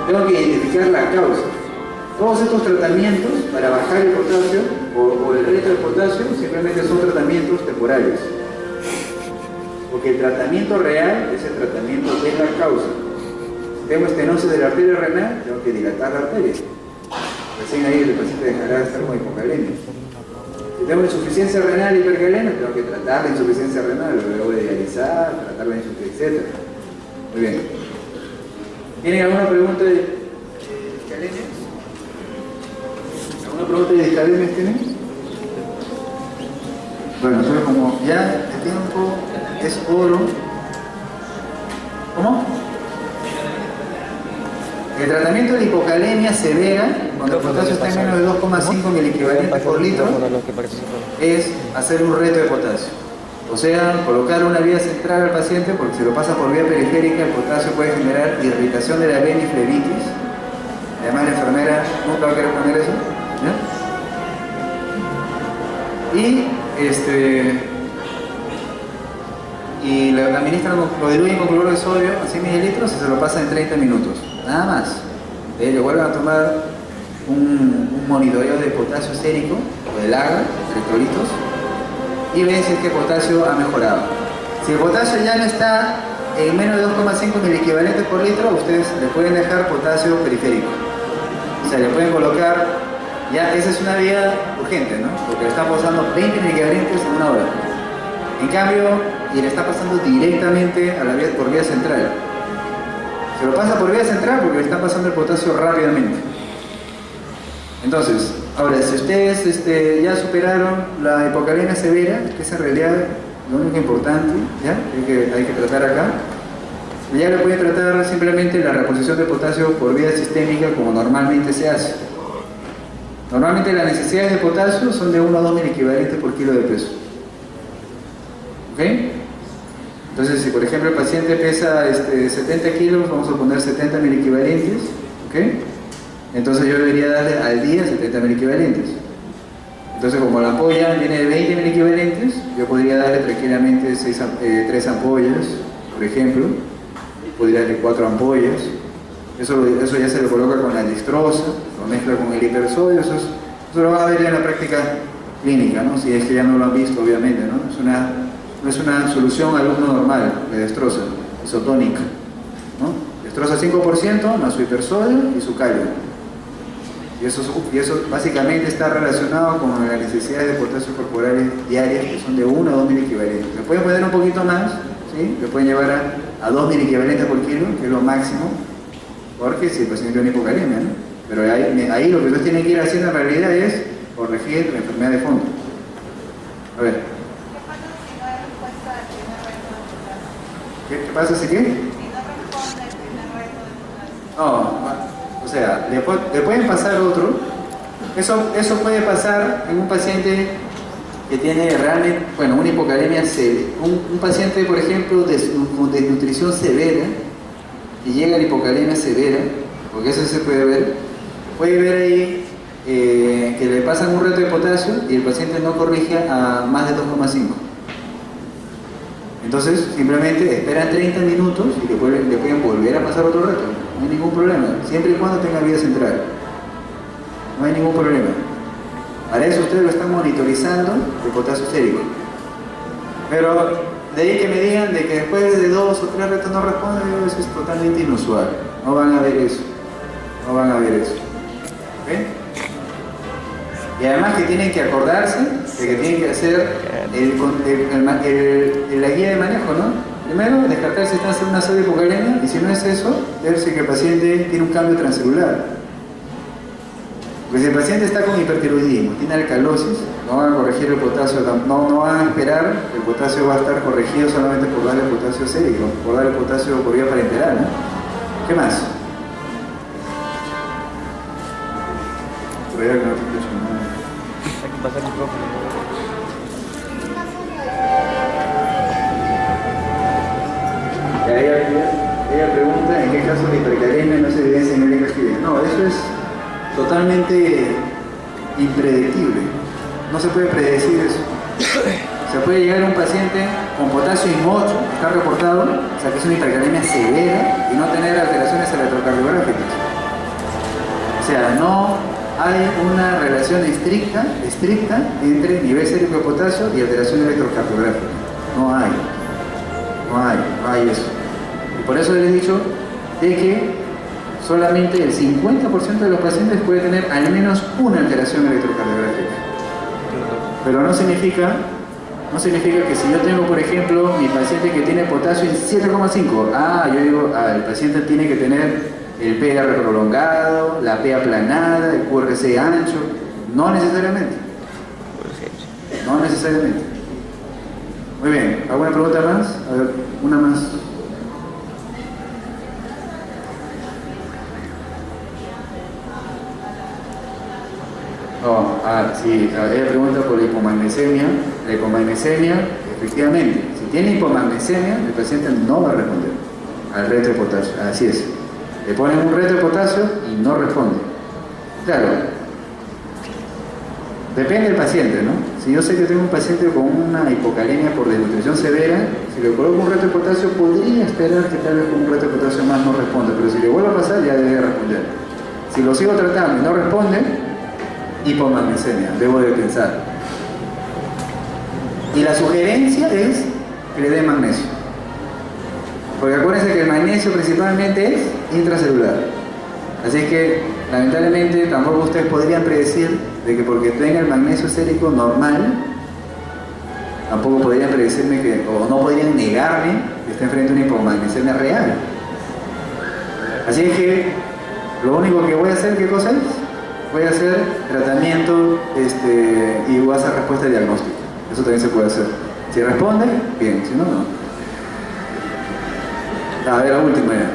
tengo que identificar la causa. Todos estos tratamientos para bajar el potasio o el reto del potasio simplemente son tratamientos temporales. Porque el tratamiento real es el tratamiento de la causa. Si tengo estenosis de la arteria renal, tengo que dilatar la arteria. Recién ahí el paciente dejará de estar con hipocalemia. Si tengo insuficiencia renal y hipercalemia, tengo que tratar la insuficiencia renal, luego de dializar, tratar la insuficiencia, etc. Muy bien. ¿Tienen alguna pregunta de discalemias? ¿Alguna pregunta de discalemias tienen? Bueno, nosotros como ya el tiempo es oro. ¿Cómo? El tratamiento de hipocalemia severa, cuando el potasio está en menos de 2,5 miliequivalentes por litro, es hacer un reto de potasio. O sea, colocar una vía central al paciente, porque si lo pasa por vía periférica, el potasio puede generar irritación de la vena y flebitis. Además, la enfermera nunca va a querer poner eso. ¿Ya? Y le administran, lo diluyen con cloruro de sodio a 100 mililitros y se lo pasan en 30 minutos. Nada más. De ello vuelven a tomar un monitoreo de potasio sérico o del AGA, electrolitos, y ven si es que el potasio ha mejorado. Si el potasio ya no está en menos de 2,5 miliequivalentes por litro, ustedes le pueden dejar potasio periférico. O sea, le pueden colocar, ya esa es una vía urgente, ¿no? Porque le están pasando 20 miliequivalentes en una hora. En cambio, y le está pasando directamente a la vía, por vía central. Se lo pasa por vía central porque le está pasando el potasio rápidamente. Entonces, ahora, si ustedes ya superaron la hipocalemia severa, que es en realidad lo único importante, ¿ya? Hay que tratar acá, ya le pueden tratar simplemente la reposición de potasio por vía sistémica como normalmente se hace. Normalmente las necesidades de potasio son de 1 a 2 miliequivalentes por kilo de peso. ¿Ok? Entonces, si por ejemplo el paciente pesa 70 kilos, vamos a poner 70 miliequivalentes, ¿ok? Entonces yo debería darle al día 70 miliequivalentes. Entonces, como la ampolla viene de 20 miliequivalentes, yo podría darle tranquilamente 3 ampollas, por ejemplo. Podría darle 4 ampollas. Eso ya se lo coloca con la dextrosa, lo mezcla con el hipersodio. Eso lo van a ver ya en la práctica clínica, ¿no? Si es que ya no lo han visto, obviamente, ¿no? No es una solución al uso normal de dextrosa, isotónica, ¿no? Dextrosa 5% más su hipersodio y su calio. Y eso básicamente está relacionado con las necesidades de potasio corporales diarias, que son de 1 a 2 miliequivalentes. Se pueden poner un poquito más, ¿sí? Le pueden llevar a 2 miliequivalentes por kilo, que es lo máximo, porque si el paciente tiene hipocalemia, ¿no? Pero ahí lo que ustedes tienen que ir haciendo en realidad es corregir la enfermedad de fondo. A ver. ¿Qué pasa si qué? Si no responde el primer reto de potasio. No, o sea, le pueden pasar otro. Eso puede pasar en un paciente que tiene realmente, bueno, una hipocalemia severa. Un paciente, por ejemplo, con desnutrición severa, y llega a la hipocalemia severa, porque eso se puede ver ahí que le pasan un reto de potasio y el paciente no corrige a más de 2,5. Entonces, simplemente esperan 30 minutos y le pueden volver a pasar otro reto. No hay ningún problema, siempre y cuando tenga vía central. No hay ningún problema. Para eso ustedes lo están monitorizando el potasio sérico. Pero de ahí que me digan de que después de 2 o 3 retos no responde, eso es totalmente inusual. No van a ver eso. No van a ver eso. ¿Ok? Y además que tienen que acordarse de que tienen que hacer la guía de manejo, ¿no? Primero, descartar si están haciendo una sola hipocalemia, y si no es eso, ver si el paciente tiene un cambio transcelular. Porque si el paciente está con hipertiroidismo, tiene alcalosis, no van a corregir el potasio, no van a esperar, el potasio va a estar corregido solamente por darle potasio sérico, por darle potasio por vía parenteral, ¿no? ¿Qué más? Hay que pasar el micrófono. Ella pregunta en qué caso la hipercalemia no se evidencia en el EKG. No, eso es totalmente impredecible. No se puede predecir eso. Se puede llegar a un paciente con potasio inmocho, está reportado, o sea que es una hipercalemia severa, y no tener alteraciones electrocardiográficas. sea, no hay una relación estricta entre nivel sérico de potasio y alteración electrocardiográfica. No hay eso. Y por eso les he dicho de que solamente el 50% de los pacientes puede tener al menos una alteración electrocardiográfica. Pero no significa que si yo tengo, por ejemplo, mi paciente que tiene potasio en 7,5, yo digo, el paciente tiene que tener el PR prolongado, la P aplanada, el QRC ancho. No necesariamente. No necesariamente. Muy bien, ¿alguna pregunta más? A ver, una más. Sí, ella pregunta por la hipomagnesemia. La hipomagnesemia, efectivamente, si tiene hipomagnesemia, el paciente no va a responder al reto de potasio. Así es. Le ponen un reto de potasio y no responde. Claro, depende del paciente, ¿no? Si yo sé que tengo un paciente con una hipocalemia por desnutrición severa, si le coloco un reto de potasio, podría esperar que tal vez con un reto de potasio más no responda, pero si le vuelvo a pasar, ya debe responder. Si lo sigo tratando y no responde, hipomagnesemia, debo de pensar. Y la sugerencia es que le dé magnesio. Porque acuérdense que el magnesio principalmente es intracelular. Así que, lamentablemente, tampoco ustedes podrían predecir de que porque tenga el magnesio sérico normal, tampoco podrían predecirme que, o no podrían negarme que esté enfrente a una hipomagnesemia real. Así que, lo único que voy a hacer, ¿qué cosa es? Voy a hacer tratamiento y voy a hacer respuesta diagnóstica. Eso también se puede hacer. Si responde, bien, si no, no. A ver, la última ya.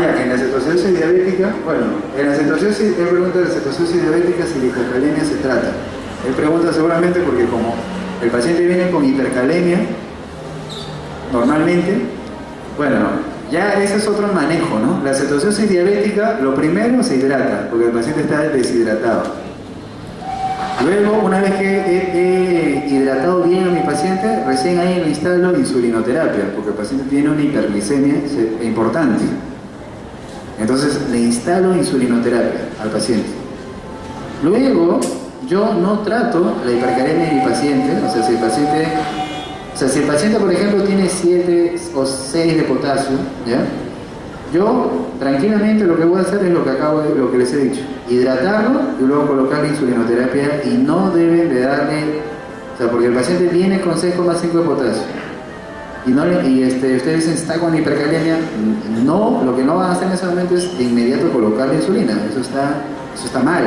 Ya, en la cetoacidosis diabética, bueno, en la cetoacidosis, él pregunta de la cetoacidosis diabética si la hipocalemia se trata. Él pregunta seguramente porque como el paciente viene con hipercalemia, normalmente, bueno, ya ese es otro manejo, ¿no? La cetoacidosis diabética, lo primero se hidrata, porque el paciente está deshidratado. Luego, una vez que he hidratado bien a mi paciente, recién ahí le instalo insulinoterapia, porque el paciente tiene una hiperglicemia importante. Entonces, le instalo insulinoterapia al paciente. Luego, yo no trato la hipercalemia de mi paciente, o sea, si el paciente, por ejemplo, tiene 7 o 6 de potasio, ¿ya? Yo, tranquilamente, lo que voy a hacer es lo que les he dicho. Hidratarlo y luego colocarle insulinoterapia y no deben de darle... O sea, porque el paciente viene con 6,5 de potasio. Ustedes dicen, ¿está con hipercalemia? No, lo que no van a hacer en ese momento es de inmediato colocarle insulina. Eso está mal.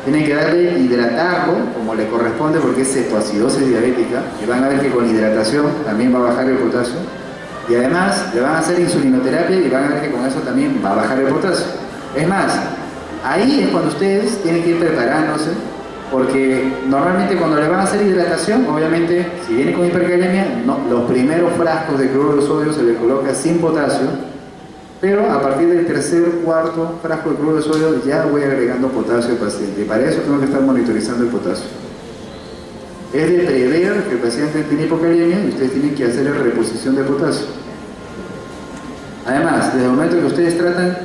Tienen que darle, hidratarlo como le corresponde porque es cetoacidosis diabética y van a ver que con hidratación también va a bajar el potasio y además le van a hacer insulinoterapia y van a ver que con eso también va a bajar el potasio. Es más, ahí es cuando ustedes tienen que ir preparándose porque normalmente cuando le van a hacer hidratación, obviamente si viene con hipercalemia, los primeros frascos de cloruro de sodio se le coloca sin potasio. Pero a partir del tercer, cuarto frasco de cloruro de sodio ya voy agregando potasio al paciente. Y para eso tengo que estar monitorizando el potasio. Es de prever que el paciente tiene hipocalemia y ustedes tienen que hacer la reposición de potasio. Además, desde el momento que ustedes tratan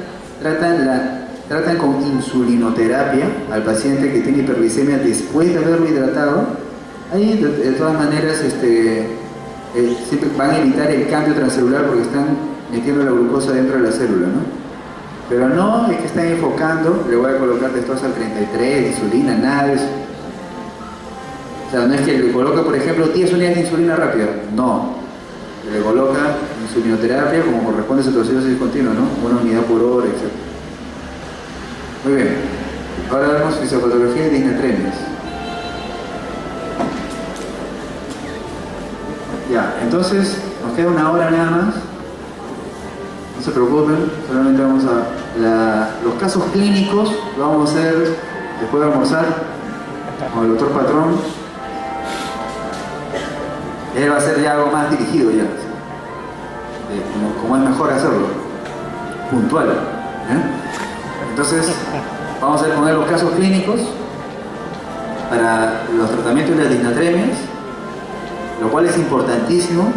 con insulinoterapia al paciente que tiene hiperglicemia después de haberlo hidratado, ahí de todas maneras siempre van a evitar el cambio transcelular porque están metiendo la glucosa dentro de la célula, ¿no? Pero no es que están enfocando, le voy a colocar testosterona al 33, insulina, nada de eso. O sea, no es que le coloca, por ejemplo, 10 unidades de insulina rápida, no. Le coloca insulinoterapia como corresponde a cetoacidosis continua, ¿no? Una unidad por hora, etc. Muy bien. Ahora vemos fisiopatología de disnetremias. Ya, entonces nos queda una hora nada más. No se preocupen, solamente vamos a... los casos clínicos lo vamos a hacer después de almorzar con el doctor Patrón. Él va a hacer ya algo más dirigido ya. Como es mejor hacerlo. Puntual. Entonces, vamos a poner los casos clínicos. para los tratamientos de las disnatremias, lo cual es importantísimo.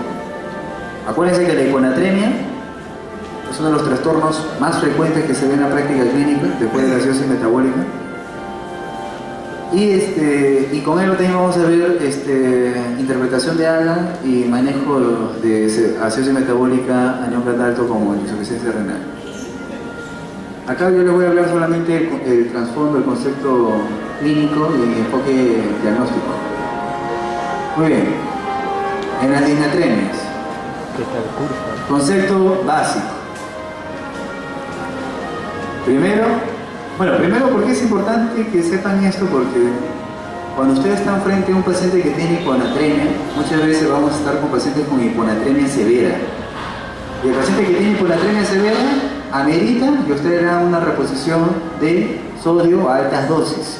Acuérdense que la hiponatremia es uno de los trastornos más frecuentes que se ven en la práctica clínica después de la acidosis metabólica. Y con él también vamos a ver interpretación de ALA y manejo de acidosis metabólica a nivel alto como insuficiencia renal. Acá yo les voy a hablar solamente el trasfondo, el concepto clínico y enfoque diagnóstico. Muy bien, en las disnatremias, concepto básico. Primero, ¿por qué es importante que sepan esto? Porque cuando ustedes están frente a un paciente que tiene hiponatremia, muchas veces vamos a estar con pacientes con hiponatremia severa. Y el paciente que tiene hiponatremia severa amerita que ustedes hagan una reposición de sodio a altas dosis.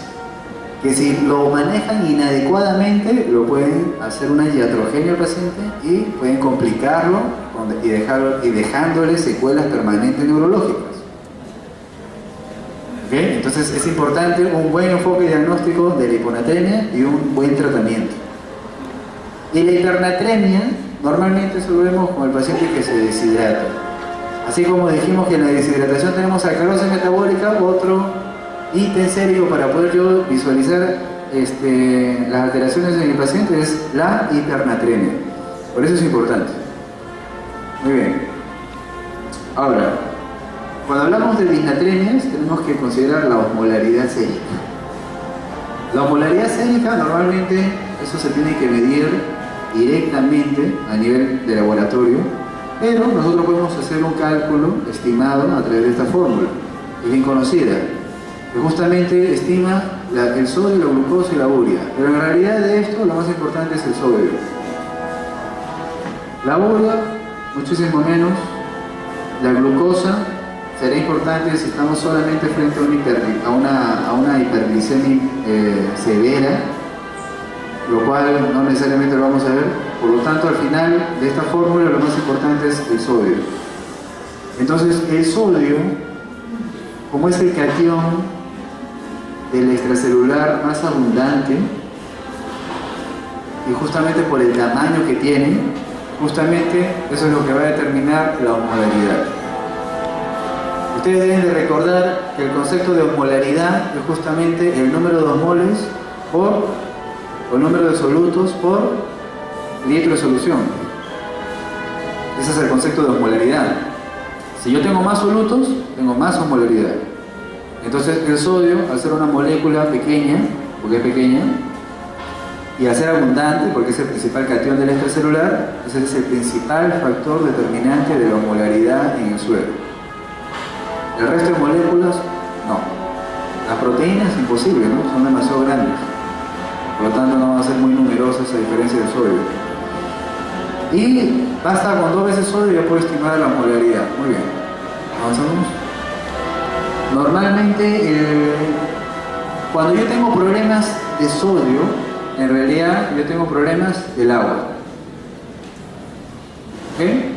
Que si lo manejan inadecuadamente, lo pueden hacer una iatrogenia al paciente y pueden complicarlo y dejándole secuelas permanentes neurológicas. ¿Okay? Entonces es importante un buen enfoque diagnóstico de la hiponatremia y un buen tratamiento. Y la hipernatremia, normalmente eso lo vemos con el paciente que se deshidrata. Así como dijimos que en la deshidratación tenemos alcalosis metabólica, otro ítem serio para poder yo visualizar las alteraciones en el paciente es la hipernatremia. Por eso es importante. Muy bien. Ahora, cuando hablamos de disnatremias, tenemos que considerar la osmolaridad sérica. La osmolaridad sérica, normalmente, eso se tiene que medir directamente a nivel de laboratorio, pero nosotros podemos hacer un cálculo estimado a través de esta fórmula, que es bien conocida, que justamente estima el sodio, la glucosa y la urea. Pero en realidad de esto, lo más importante es el sodio. La urea, muchísimo menos. La glucosa será importante si estamos solamente frente a una hiperglicemia severa, lo cual no necesariamente lo vamos a ver. Por lo tanto, al final de esta fórmula lo más importante es el sodio. Entonces, el sodio, como es el catión del extracelular más abundante, y justamente por el tamaño que tiene, justamente eso es lo que va a determinar la osmolaridad. Ustedes deben de recordar que el concepto de osmolaridad es justamente el número de osmoles o el número de solutos por litro de solución. Ese es el concepto de osmolaridad. Si yo tengo más solutos, tengo más osmolaridad. Entonces el sodio, al ser una molécula pequeña, porque es pequeña, y al ser abundante, porque es el principal catión del extracelular, ese es el principal factor determinante de la osmolaridad en el suero. El resto de moléculas, no. Las proteínas, imposible, ¿no? Son demasiado grandes. Por lo tanto, no van a ser muy numerosas a diferencia del sodio. Y basta con 2 veces sodio y ya puedo estimar la osmolaridad. Muy bien. Avanzamos. Normalmente, cuando yo tengo problemas de sodio, en realidad yo tengo problemas del agua. ¿Ok?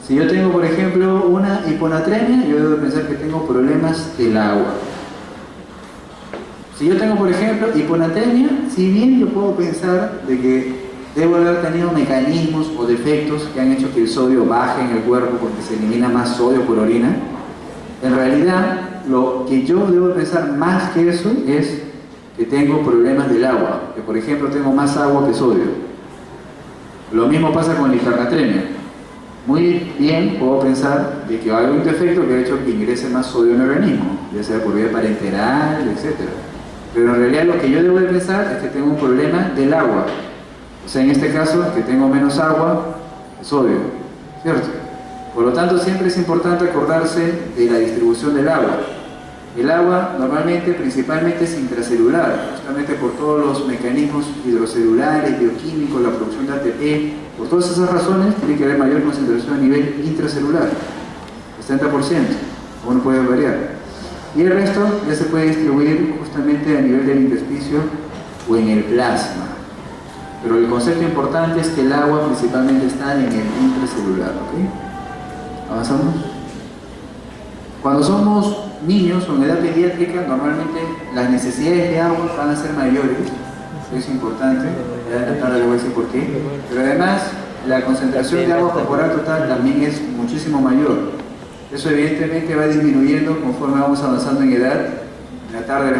Si yo tengo, por ejemplo, una hiponatremia, yo debo pensar que tengo problemas del agua. Si yo tengo, por ejemplo, hiponatremia, si bien yo puedo pensar de que debo haber tenido mecanismos o defectos que han hecho que el sodio baje en el cuerpo porque se elimina más sodio por orina, en realidad lo que yo debo pensar más que eso es que tengo problemas del agua, que por ejemplo tengo más agua que sodio. Lo mismo pasa con la hipernatremia. Muy bien puedo pensar de que hay un defecto que ha hecho que ingrese más sodio en el organismo, ya sea por vía parenteral, etc. Pero en realidad lo que yo debo de pensar es que tengo un problema del agua. O sea, en este caso, que tengo menos agua que sodio, ¿cierto? Por lo tanto, siempre es importante acordarse de la distribución del agua. El agua normalmente, principalmente es intracelular, justamente por todos los mecanismos hidrocelulares, bioquímicos, la producción de ATP. Por todas esas razones, tiene que haber mayor concentración a nivel intracelular, 60%, uno puede variar. Y el resto ya se puede distribuir justamente a nivel del intersticio o en el plasma. Pero el concepto importante es que el agua principalmente está en el intracelular. ¿Ok? ¿Avanzamos? Cuando somos niños o en edad pediátrica, normalmente las necesidades de agua van a ser mayores es importante, ya en la tarde les voy a decir por qué, pero además la concentración de agua corporal total también es muchísimo mayor. Eso evidentemente va disminuyendo conforme vamos avanzando en edad. En la tarde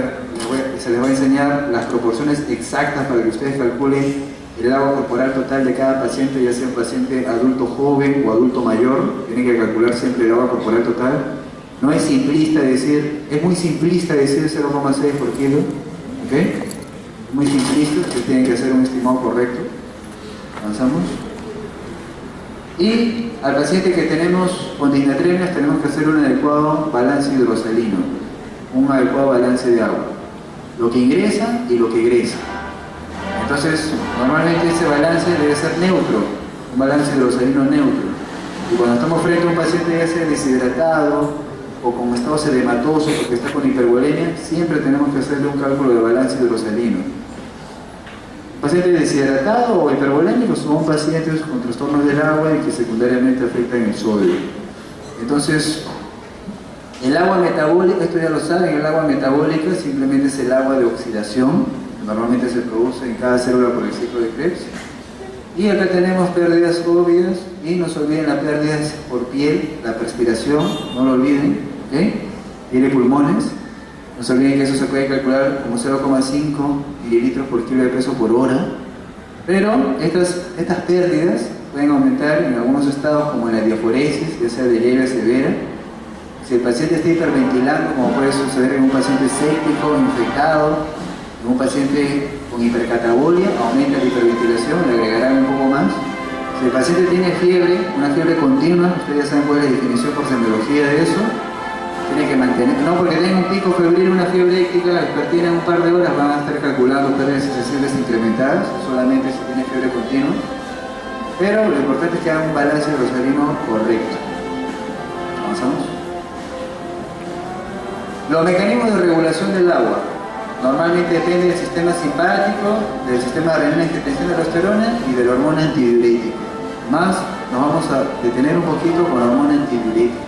se les va a enseñar las proporciones exactas para que ustedes calculen el agua corporal total de cada paciente, ya sea un paciente adulto joven o adulto mayor. Tienen que calcular siempre el agua corporal total. No es simplista decir, es muy simplista decir 0,6 por kilo, ¿ok? Es muy simplista, ustedes tienen que hacer un estimado correcto. Avanzamos. Y al paciente que tenemos con disnatremias tenemos que hacer un adecuado balance hidrosalino, un adecuado balance de agua, lo que ingresa y lo que egresa. Entonces, normalmente ese balance debe ser neutro, un balance hidrosalino neutro. Y cuando estamos frente a un paciente ya sea deshidratado o con estado edematoso porque está con hipervolemia, siempre tenemos que hacerle un cálculo de balance hidrosalino. Paciente deshidratado o hipervolémico son pacientes con trastornos del agua y que secundariamente afectan el sodio. Entonces, el agua metabólica, esto ya lo saben, el agua metabólica simplemente es el agua de oxidación, normalmente se produce en cada célula por el ciclo de Krebs. Y acá tenemos pérdidas obvias, y no se olviden las pérdidas por piel, la perspiración, no lo olviden, ¿okay? Piel y pulmones. No se olviden que eso se puede calcular como 0,5 mililitros por kilo de peso por hora. Pero estas pérdidas pueden aumentar en algunos estados como la diaforesis, ya sea de leve a severa. Si el paciente está hiperventilando, como puede suceder en un paciente séptico, infectado, en un paciente con hipercatabolia, aumenta la hiperventilación, le agregarán un poco más. Si el paciente tiene fiebre, una fiebre continua, ustedes ya saben cuál es la definición por semiología de eso, tiene que mantener, no porque tenga un pico febril, una fiebre éctica vespertina en un par de horas, van a estar calculando pérdidas sensibles incrementadas, solamente si tiene fiebre continua. Pero lo importante es que haga un balance hidrosalino correcto. ¿Avanzamos? Los mecanismos de regulación del agua. Normalmente depende del sistema simpático, del sistema de renina, angiotensina, aldosterona y de la hormona antidiurética. Más nos vamos a detener un poquito con la hormona antidiurética.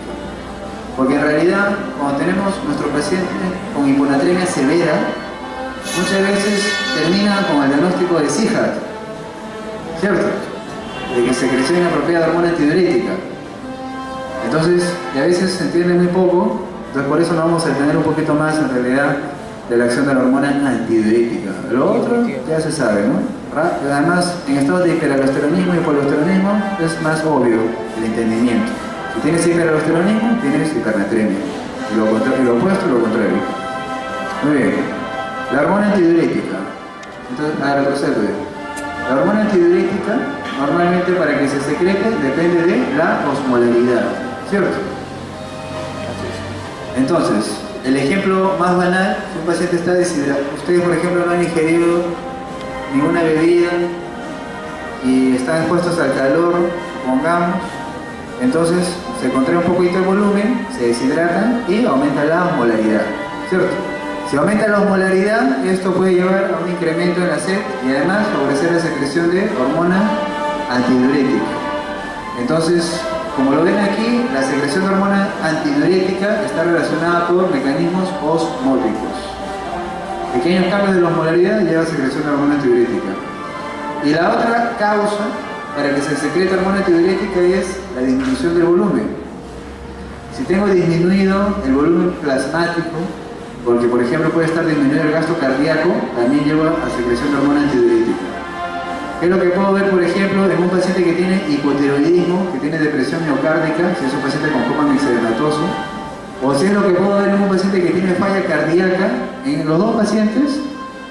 Porque en realidad, cuando tenemos nuestro paciente con hiponatremia severa, muchas veces termina con el diagnóstico de SIHAT, ¿cierto? De que secreción inapropiada de hormona antidiurética. Entonces, y a veces se entiende muy poco, entonces por eso nos vamos a detener un poquito más en realidad de la acción de la hormona antidiurética. Lo otro ya se sabe, ¿no? Además, en estados de hiperaldosteronismo y hipoaldosteronismo es más obvio el entendimiento. Si tienes hiperaldosteronismo, tienes hipernatremia. Y lo opuesto, lo contrario. Muy bien. La hormona antidiurética. Entonces, a retroceder. La hormona antidiurética, normalmente para que se secrete, depende de la osmolaridad. ¿Cierto? Entonces, el ejemplo más banal, si un paciente está deshidratado, ustedes por ejemplo no han ingerido ninguna bebida y están expuestos al calor, pongamos, entonces se contrae un poquito el volumen, se deshidratan y aumenta la osmolaridad, ¿cierto? Si aumenta la osmolaridad, esto puede llevar a un incremento en la sed y además favorecer la secreción de hormona antidiurética. Entonces, como lo ven aquí, la secreción de hormona antidiurética está relacionada por mecanismos osmóticos. Pequeños cambios de la osmolaridad llevan a secreción de hormona antidiurética. Y la otra causa para que se secrete hormona antidiurética es la disminución del volumen. Si tengo disminuido el volumen plasmático, porque por ejemplo puede estar disminuido el gasto cardíaco, también lleva a secreción de hormona antidiurética. ¿Qué es lo que puedo ver, por ejemplo, en un paciente que tiene hipotiroidismo, que tiene depresión miocárdica, si es un paciente con coma mixedematoso? O si es lo que puedo ver en un paciente que tiene falla cardíaca, en los dos pacientes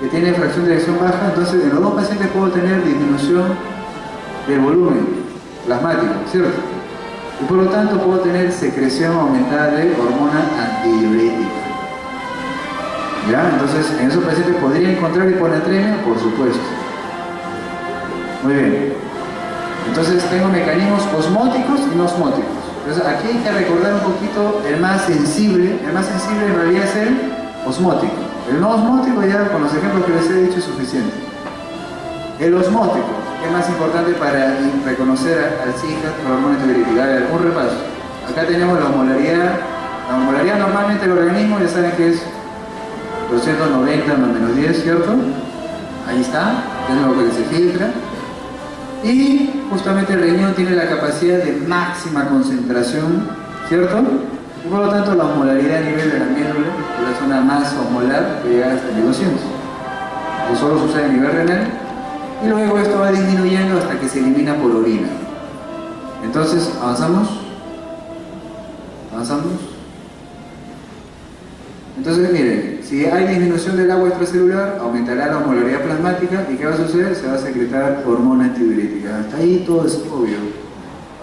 que tienen fracción de eyección baja, entonces en los dos pacientes puedo tener disminución del volumen plasmático, ¿cierto? Y por lo tanto puedo tener secreción aumentada de hormona antidiurética. ¿Ya? Entonces, en esos pacientes podría encontrar hiponatremia, por supuesto. Muy bien. Entonces tengo mecanismos osmóticos y no osmóticos. Entonces aquí hay que recordar un poquito el más sensible. El más sensible en realidad es el osmótico. El no osmótico ya con los ejemplos que les he dicho es suficiente. El osmótico, que es más importante para reconocer al SIHAT o la hormona antidiurética. A ver, un repaso. Acá tenemos la osmolaridad. La osmolaridad normalmente del organismo ya saben que es 290 más menos 10, ¿cierto? Ahí está, es lo que se filtra. Y justamente el riñón tiene la capacidad de máxima concentración, ¿cierto? Y por lo tanto la osmolaridad a nivel de la médula es la zona más osmolar que llega hasta 1200. Eso solo sucede a nivel renal y luego esto va disminuyendo hasta que se elimina por orina. Entonces, avanzamos. Entonces miren, si hay disminución del agua extracelular, aumentará la osmolaridad plasmática y ¿qué va a suceder? Se va a secretar hormona antidiurética. Hasta ahí todo es obvio.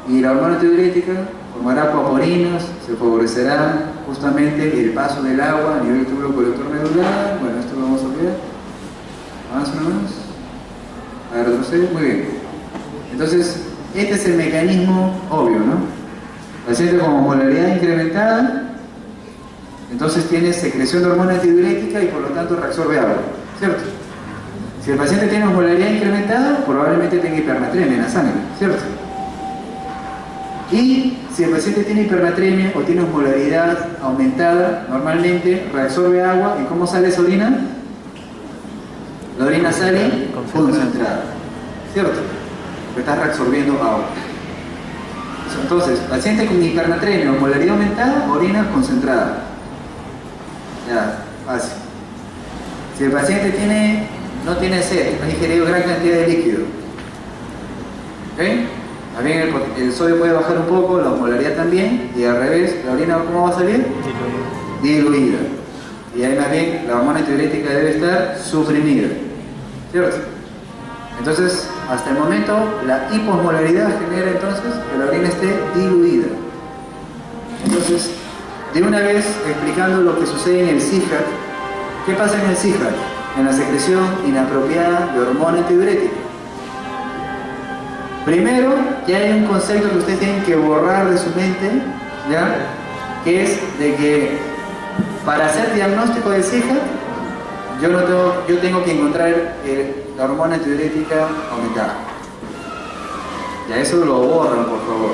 Y la hormona antidiurética formará acuaporinas, se favorecerá justamente el paso del agua a nivel del túbulo colector medular. Bueno, esto lo vamos a olvidar. Avanza nomás. A ver, retrocede. Muy bien. Entonces, este es el mecanismo obvio, ¿no? Paciente con osmolaridad incrementada, entonces tiene secreción de hormona antidiurética y por lo tanto reabsorbe agua, ¿cierto? Si el paciente tiene osmolaridad incrementada, probablemente tenga hipernatremia en la sangre, ¿cierto? Y si el paciente tiene hipernatremia o tiene osmolaridad aumentada, normalmente reabsorbe agua. ¿Y cómo sale esa orina? La orina sale concentrada, ¿cierto? Porque está reabsorbiendo agua. Entonces, paciente con hipernatremia o osmolaridad aumentada, orina concentrada. Ya, fácil. Si el paciente no tiene sed, ha ingerido gran cantidad de líquido, ¿ok? También el sodio puede bajar un poco, la osmolaridad también, y al revés, la orina ¿cómo va a salir? Diluida. Y ahí más bien la hormona antidiurética debe estar suprimida, ¿cierto? Entonces, hasta el momento, la hiposmolaridad genera entonces que la orina esté diluida. Entonces, de una vez explicando lo que sucede en el CIJAC, ¿qué pasa en el CIJAC? En la secreción inapropiada de hormona antidiurética. Primero, ya hay un concepto que ustedes tienen que borrar de su mente, ¿ya? Que es de que para hacer diagnóstico de CIJAC, yo tengo que encontrar la hormona antidiurética aumentada. Ya eso lo borran, por favor,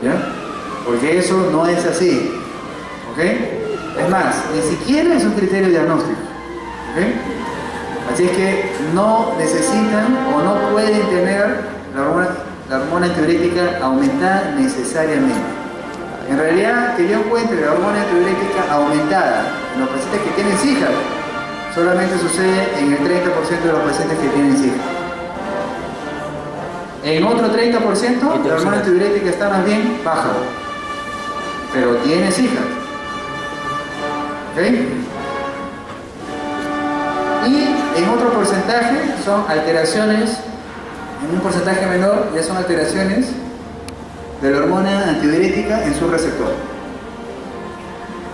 ¿ya? Porque eso no es así, ¿ok? Es más, ni siquiera es un criterio diagnóstico, ¿ok? Así es que no necesitan o no pueden tener la hormona antidiurética aumentada necesariamente. En realidad, que yo encuentre la hormona antidiurética aumentada en los pacientes que tienen CIJAC, solamente sucede en el 30% de los pacientes que tienen CIJAC. En otro 30%, la hormona antidiurética está más bien baja, pero tiene CIJAC. ¿Ok? Y en otro porcentaje son alteraciones, en un porcentaje menor ya son alteraciones de la hormona antidiurética en su receptor.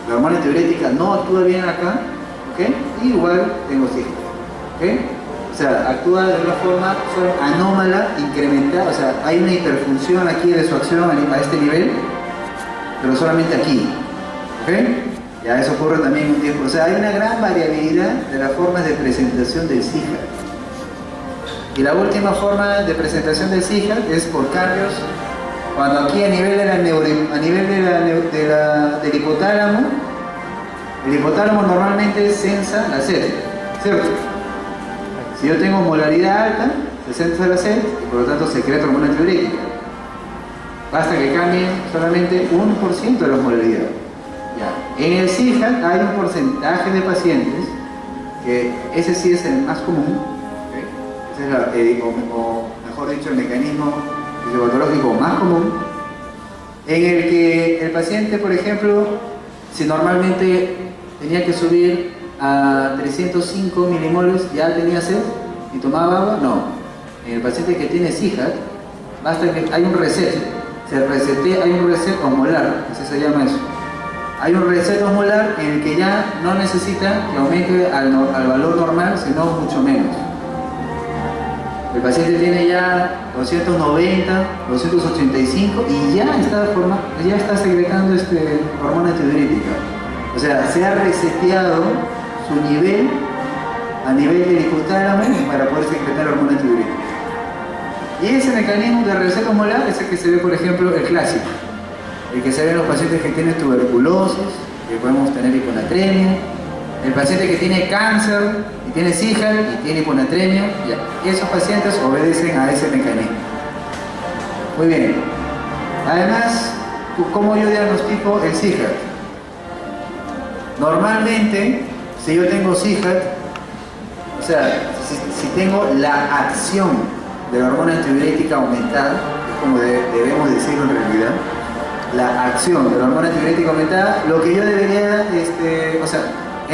La hormona antidiurética no actúa bien acá, ¿ok? Igual tengo CIJAC, ¿ok? O sea, actúa de una forma anómala, incrementada, o sea, hay una hiperfunción aquí de su acción a este nivel, pero solamente aquí, ¿ok? Ya eso ocurre también en un tiempo. O sea, hay una gran variabilidad de las formas de presentación del CIJAC. Y la última forma de presentación del CIJAC es por cambios, cuando aquí a nivel del hipotálamo, el hipotálamo normalmente sensa la sed, ¿cierto? Si yo tengo molaridad alta, se sensa la sed y por lo tanto secreta hormona antidiurética. Basta que cambie solamente 1% de la osmolaridad. Ya. En el CIJAC hay un porcentaje de pacientes, que ese sí es el más común, ¿okay? Ese es o mejor dicho, el mecanismo fisiopatológico más común, en el que el paciente, por ejemplo, si normalmente tenía que subir a 305 milimoles, ya tenía sed y tomaba agua, no. En el paciente que tiene CIJAC, basta que hay un reset, hay un reset osmolar, así se llama eso. Hay un reset osmolar en el que ya no necesita que aumente al valor normal, sino mucho menos. El paciente tiene ya 290, 285 y ya está secretando hormona antidiurética. O sea, se ha reseteado su nivel a nivel del hipotálamo para poder secretar hormona antidiurética. Y ese mecanismo de reset osmolar es el que se ve, por ejemplo, el clásico. El que se ve en los pacientes que tienen tuberculosis, que podemos tener hiponatremia, El paciente que tiene cáncer, y tiene SIHAL y tiene hiponatremia, ya, esos pacientes obedecen a ese mecanismo. Muy bien. Además, ¿cómo yo diagnostico el SIHAL? Normalmente, si yo tengo SIHAL, o sea, si tengo la acción de la hormona antidiurética aumentada, es como debemos decirlo en realidad, la acción de la hormona antidiurética aumentada, lo que yo debería, o sea,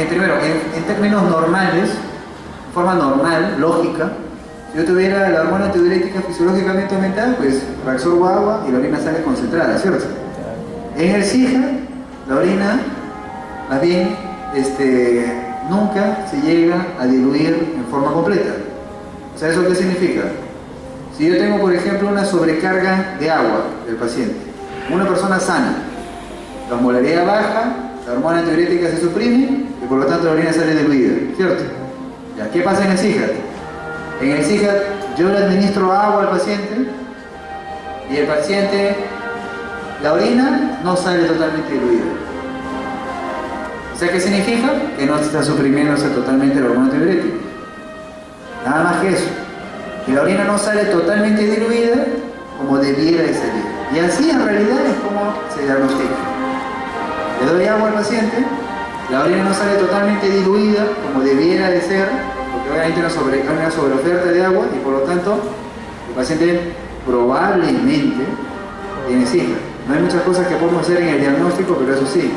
primero, en términos normales, de forma normal, lógica, si yo tuviera la hormona antidiurética fisiológicamente aumentada, pues reabsorbo agua y la orina sale concentrada, ¿cierto? En el SIHAL, la orina, más bien, nunca se llega a diluir en forma completa. O sea, ¿eso qué significa? Si yo tengo, por ejemplo, una sobrecarga de agua del paciente, una persona sana, la osmolaridad baja, la hormona antidiurética se suprime y por lo tanto la orina sale diluida, ¿cierto? ¿Ya? ¿Qué pasa en el SIHAL? En el SIHAL yo le administro agua al paciente y el paciente, la orina no sale totalmente diluida. O sea, ¿qué significa? Que no está suprimiéndose totalmente la hormona antidiurética. Nada más que eso. Que la orina no sale totalmente diluida como debiera de salir. Y así en realidad es como se diagnostica. Le doy agua al paciente, la orina no sale totalmente diluida como debiera de ser, porque obviamente hay una sobreoferta de agua y por lo tanto el paciente probablemente tiene SIHAL. No hay muchas cosas que podemos hacer en el diagnóstico, pero eso sí,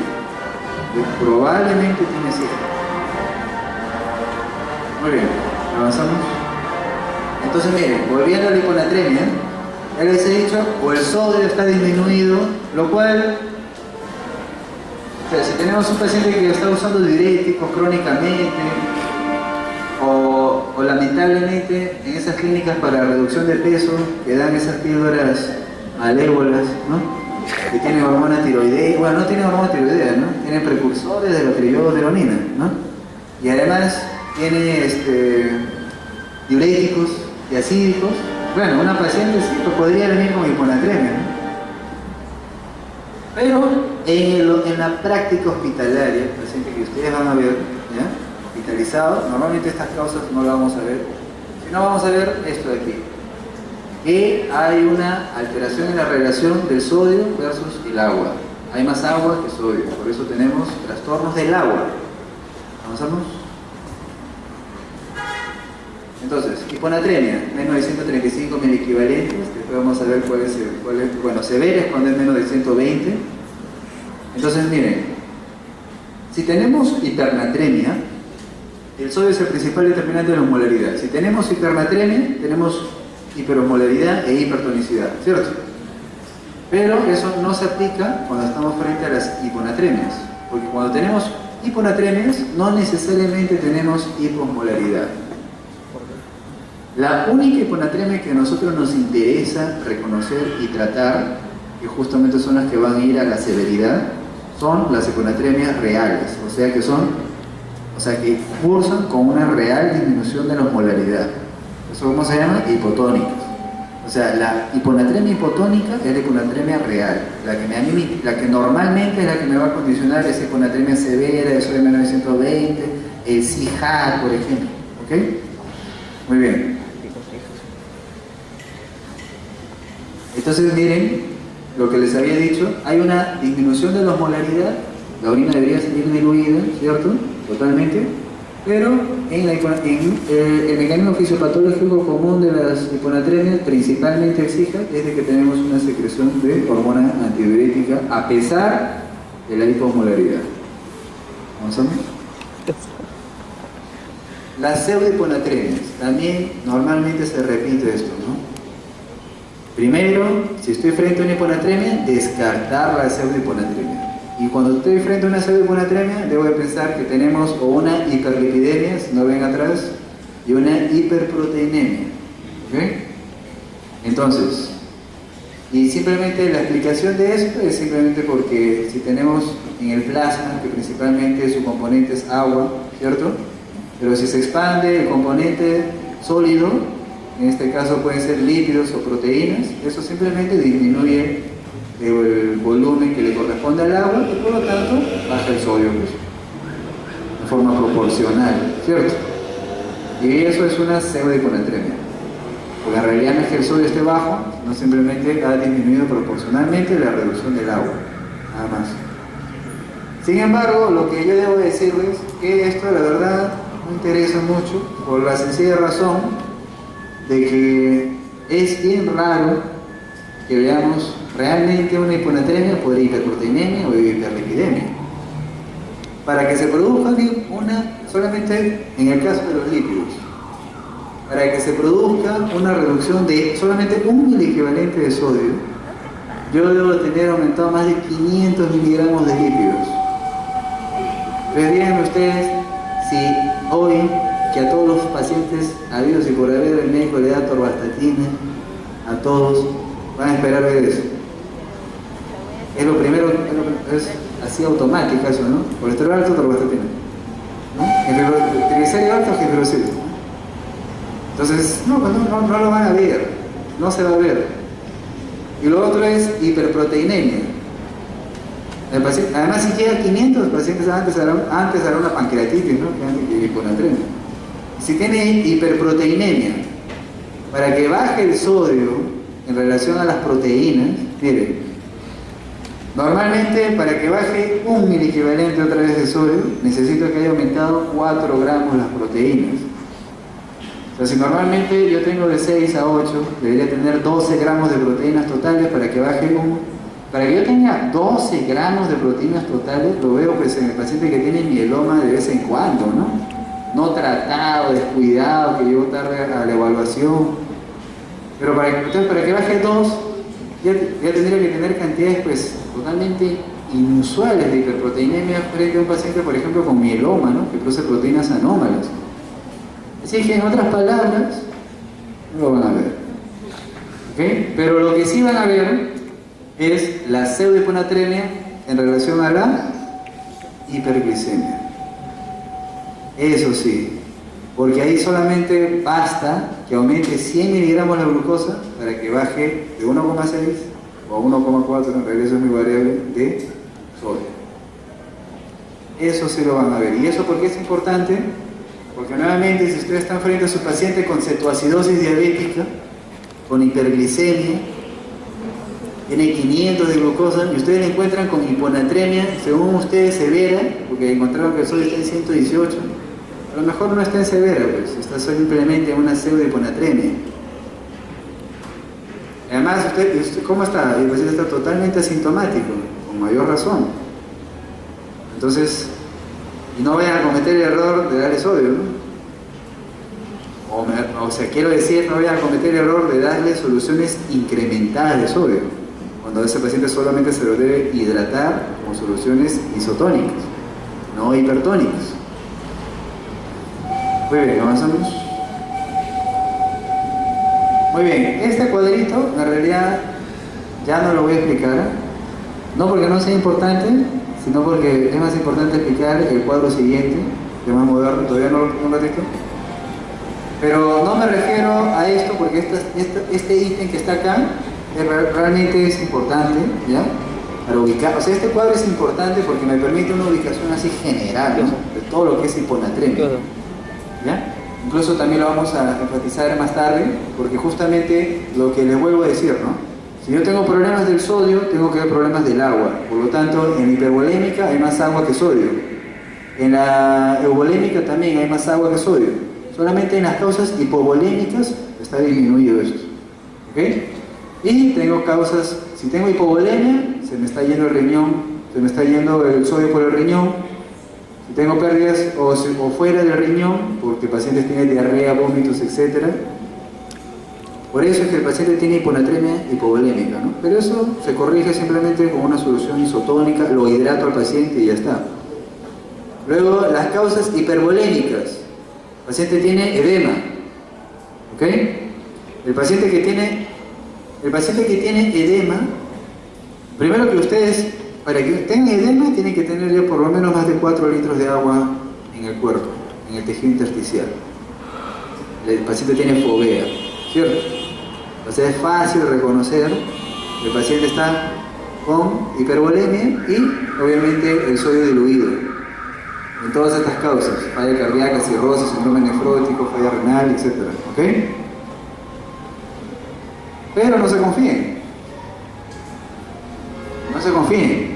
probablemente tiene SIHAL. Muy bien, avanzamos. Entonces miren, volviendo a la hiponatremia, ya les he dicho, o el sodio está disminuido, lo cual, o sea, si tenemos un paciente que está usando diuréticos crónicamente, o lamentablemente en esas clínicas para reducción de peso que dan esas píldoras malévolas, ¿no? Que tienen hormona tiroidea, bueno, no tienen hormona tiroidea, ¿no? Tienen precursores de la triiodotiriona, ¿no? Y además tiene diuréticos y acídicos. Bueno, una paciente sí, pues podría venir con hiponatremia, ¿no? Pero en la práctica hospitalaria, el paciente que ustedes van a ver, ¿ya? Hospitalizado, normalmente estas causas no las vamos a ver, sino vamos a ver esto de aquí. Que hay una alteración en la relación del sodio versus el agua. Hay más agua que sodio, por eso tenemos trastornos del agua. ¿Avanzamos? Entonces, hiponatremia, menos de 135 miliequivalentes, después vamos a ver cuál es, bueno, severa es cuando es menos de 120. Entonces, miren, si tenemos hipernatremia, el sodio es el principal determinante de la osmolaridad. Si tenemos hipernatremia, tenemos hiperosmolaridad e hipertonicidad, ¿cierto? Pero eso no se aplica cuando estamos frente a las hiponatremias, porque cuando tenemos hiponatremias no necesariamente tenemos hiposmolaridad. La única hiponatremia que a nosotros nos interesa reconocer y tratar, que justamente son las que van a ir a la severidad, son las hiponatremias reales, o sea que cursan con una real disminución de la osmolaridad. Eso, ¿cómo se llama? Hipotónicas. O sea, la hiponatremia hipotónica es la hiponatremia real, la que normalmente es la que me va a condicionar esa hiponatremia severa, de sodio menos de 120, el SIHAL, por ejemplo. ¿Ok? Muy bien. Entonces miren lo que les había dicho, hay una disminución de la osmolaridad, la orina debería salir diluida, ¿cierto? Totalmente, pero el mecanismo fisiopatológico común de las hiponatremias, principalmente el SIHAL, es de que tenemos una secreción de hormona antidiurética a pesar de la hiposmolaridad. ¿Avanzamos? Las pseudohiponatremias, también normalmente se repite esto, ¿no? Primero, si estoy frente a una hiponatremia, descartar la pseudohiponatremia. Y cuando estoy frente a una pseudohiponatremia, debo de pensar que tenemos o una hiperlipidemia, si no ven atrás, y una hiperproteinemia. ¿Ok? Entonces, y simplemente la explicación de esto es simplemente porque si tenemos en el plasma, que principalmente su componente es agua, ¿cierto? Pero si se expande el componente sólido, en este caso pueden ser lípidos o proteínas, eso simplemente disminuye el volumen que le corresponde al agua y por lo tanto baja el sodio. forma proporcional, ¿cierto? Y eso es una pseudohiponatremia. Porque en realidad no es que el sodio esté bajo, sino simplemente ha disminuido proporcionalmente la reducción del agua, nada más. Sin embargo, lo que yo debo decirles es que esto la verdad no interesa mucho por la sencilla razón de que es bien raro que veamos realmente una hiponatremia por hiperproteinemia o hiperlipidemia. Para que se produzca solamente en el caso de los lípidos, para que se produzca una reducción de solamente 1 miliequivalente de sodio, yo debo tener aumentado más de 500 miligramos de lípidos. Pero díganme ustedes si hoy, que a todos los pacientes habidos y por haber el médico le da atorvastatina, a todos, van a esperar ver eso. Es lo primero, es así automática eso, ¿no? Colesterol alto, atorvastatina, ¿no? Triglicéridos altos, glicéridos. Entonces, no lo van a ver, no se va a ver. Y lo otro es hiperproteinemia. El paciente, además, si llega a 500, los pacientes antes harán una pancreatitis, ¿no? Que hiponatremia. Si tiene hiperproteinemia, para que baje el sodio en relación a las proteínas, miren, normalmente para que baje 1 miliequivalente otra vez de sodio, necesito que haya aumentado 4 gramos las proteínas. O sea, si normalmente yo tengo de 6 a 8, debería tener 12 gramos de proteínas totales para que baje Para que yo tenga 12 gramos de proteínas totales, lo veo pues en el paciente que tiene mieloma de vez en cuando, ¿no? No tratado, descuidado, que llegó tarde a la evaluación. Pero entonces, para que baje 2, ya tendría que tener cantidades pues totalmente inusuales de hiperproteinemia frente a un paciente, por ejemplo, con mieloma, ¿no? Que produce proteínas anómalas. Así que, en otras palabras, no lo van a ver. ¿Okay? Pero lo que sí van a ver es la pseudohiponatremia en relación a la hiperglicemia. Eso sí, porque ahí solamente basta que aumente 100 miligramos la glucosa para que baje de 1,6 o a 1,4, en realidad eso es muy variable, de sodio. Eso sí lo van a ver. ¿Y eso por qué es importante? Porque nuevamente, si ustedes están frente a su paciente con cetoacidosis diabética, con hiperglicemia, tiene 500 de glucosa y ustedes le encuentran con hiponatremia, según ustedes severa, porque encontraron que el sodio está en 118, a lo mejor no está en severa, pues está simplemente en una pseudohiponatremia. Además, usted, ¿cómo está? El paciente está totalmente asintomático, con mayor razón. Entonces, y no vayan a cometer el error de darle sodio, ¿no? O sea, quiero decir, no vayan a cometer el error de darle soluciones incrementadas de sodio, cuando a ese paciente solamente se lo debe hidratar con soluciones isotónicas, no hipertónicas. Muy bien, avanzamos. Muy bien, este cuadrito en realidad ya no lo voy a explicar, no porque no sea importante, sino porque es más importante explicar el cuadro siguiente, que más moderno, todavía no lo he visto. Pero no me refiero a esto porque este ítem que está acá realmente es importante, ¿ya? Para ubicar, o sea, este cuadro es importante porque me permite una ubicación así general, ¿no? De todo lo que es hiponatremia, ¿ya? Incluso también lo vamos a enfatizar más tarde, porque justamente lo que les vuelvo a decir, ¿no? Si yo tengo problemas del sodio, tengo que ver problemas del agua. Por lo tanto, en hipervolémica hay más agua que sodio. En la euvolémica también hay más agua que sodio. Solamente en las causas hipovolémicas está disminuido esto. ¿Ok? Y tengo causas, si tengo hipovolemia, se me está yendo el riñón, se me está yendo el sodio por el riñón. Si tengo pérdidas o fuera del riñón, porque el paciente tiene diarrea, vómitos, etc. Por eso es que el paciente tiene hiponatremia hipovolémica, ¿no? Pero eso se corrige simplemente con una solución isotónica, lo hidrato al paciente y ya está. Luego, las causas hipervolémicas. El paciente tiene edema, ¿ok? El paciente que tiene edema, primero que ustedes, para que tengan edema, tienen que tener ya por lo menos más de 4 litros de agua en el cuerpo, en el tejido intersticial. El paciente tiene fovea, ¿cierto? O sea, es fácil reconocer que el paciente está con hipervolemia y obviamente el sodio diluido. en todas estas causas, falla cardíaca, cirrosis, síndrome nefrótico, falla renal, etc. ¿Ok? Pero no se confíen. No se confíen.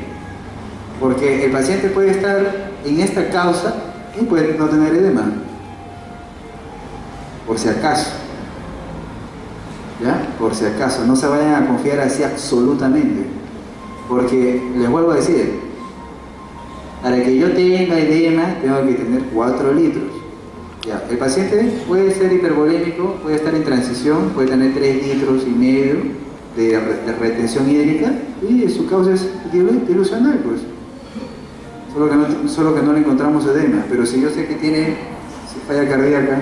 Porque el paciente puede estar en esta causa y puede no tener edema. Por si acaso. ¿Ya? Por si acaso. No se vayan a confiar así absolutamente. Porque, les vuelvo a decir, para que yo tenga edema, tengo que tener 4 litros. Ya, el paciente puede ser hipervolémico, puede estar en transición, puede tener 3,5 litros de retención hídrica y su causa es dilucional, pues. Solo que no le encontramos edema, pero si yo sé que tiene falla cardíaca,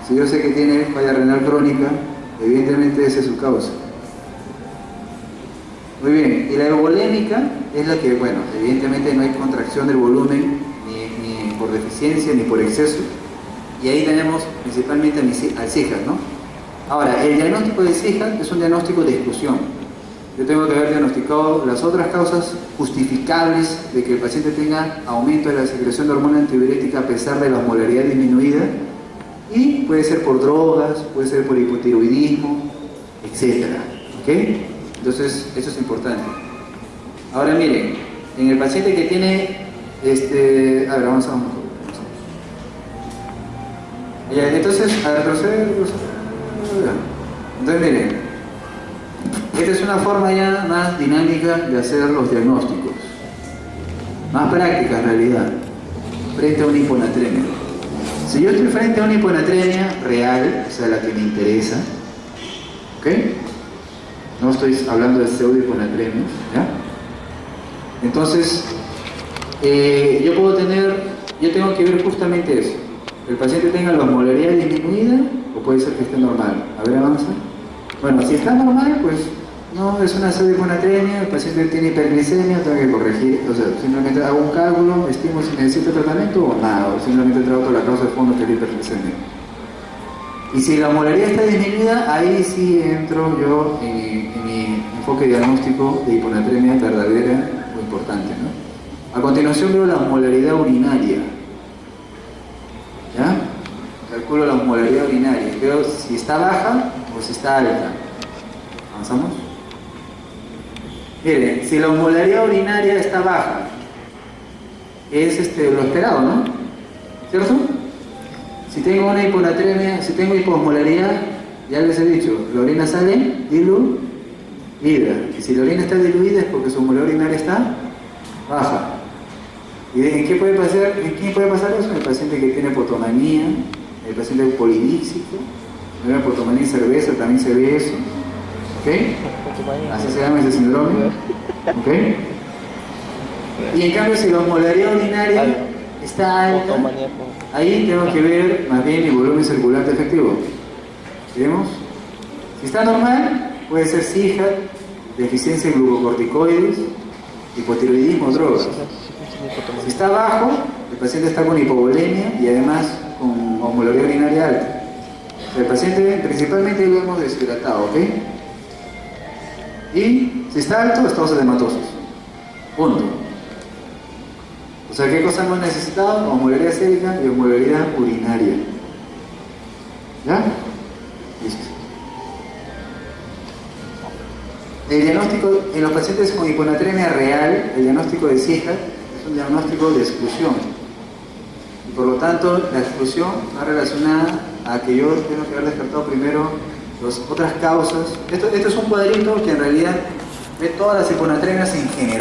si yo sé que tiene falla renal crónica, evidentemente esa es su causa. Muy bien, y la euvolémica es la que, bueno, evidentemente no hay contracción del volumen, ni por deficiencia, ni por exceso, y ahí tenemos principalmente al SIHA, ¿no? Ahora, el diagnóstico de SIHA es un diagnóstico de exclusión. Yo tengo que haber diagnosticado las otras causas justificables de que el paciente tenga aumento de la secreción de hormona antidiurética a pesar de la osmolaridad disminuida, y puede ser por drogas, puede ser por hipotiroidismo, etc. ¿Ok? Entonces, eso es importante. Ahora miren, en el paciente que tiene, a ver, vamos. Ya, entonces, a retroceder. Entonces miren, esta es una forma ya más dinámica de hacer los diagnósticos. Más práctica en realidad, frente a una hiponatremia. Si yo estoy frente a una hiponatremia real, o sea, la que me interesa, ¿ok? No estoy hablando de pseudohiponatremia, ¿ya? Entonces, yo tengo que ver justamente eso. El paciente tenga la osmolaridad disminuida o puede ser que esté normal. A ver, avanza. Bueno, si está normal, pues no es una pseudohiponatremia, el paciente tiene hiperglicemia, tengo que corregir, o sea, simplemente hago un cálculo, estimo si necesita tratamiento o nada, o simplemente trato la causa de fondo que es la hiperglicemia. Y si la osmolaridad está disminuida, ahí sí entro yo en mi enfoque diagnóstico de hiponatremia verdadera o importante, ¿no? A continuación veo la osmolaridad urinaria. ¿Ya? Calculo la osmolaridad urinaria. Veo si está baja o si está alta. ¿Avanzamos? Miren, si la osmolaridad urinaria está baja, es lo esperado, ¿no? ¿Cierto? Si tengo una hiponatremia, si tengo hiposmolaridad, ya les he dicho, la orina sale diluida. Y si la orina está diluida es porque su osmolaridad urinaria está baja. ¿Y en qué puede pasar? ¿En quién puede pasar eso? En el paciente que tiene potomanía, el paciente polidíxico, la potomanía y cerveza también se ve eso. ¿Ok? Así se llama ese síndrome. ¿Ok? Y en cambio, si la osmolaridad urinaria está alta, ahí tengo que ver más bien el volumen circulante efectivo. ¿Vemos? Si está normal, puede ser SIHA, deficiencia de glucocorticoides, hipotiroidismo, drogas. Si está bajo, el paciente está con hipovolemia y además con osmolaridad urinaria alta. El paciente principalmente lo hemos deshidratado, ¿ok? Y si está alto, estados edematosos. Punto. O sea, ¿qué cosa hemos necesitado? Osmolaridad sérica y osmolaridad urinaria. ¿Ya? Listo. El diagnóstico en los pacientes con hiponatremia real, el diagnóstico de SIHA, es un diagnóstico de exclusión. Y por lo tanto, la exclusión va relacionada a que yo tengo que haber descartado primero las otras causas. Esto es un cuadrito que en realidad ve todas las hiponatremias en general.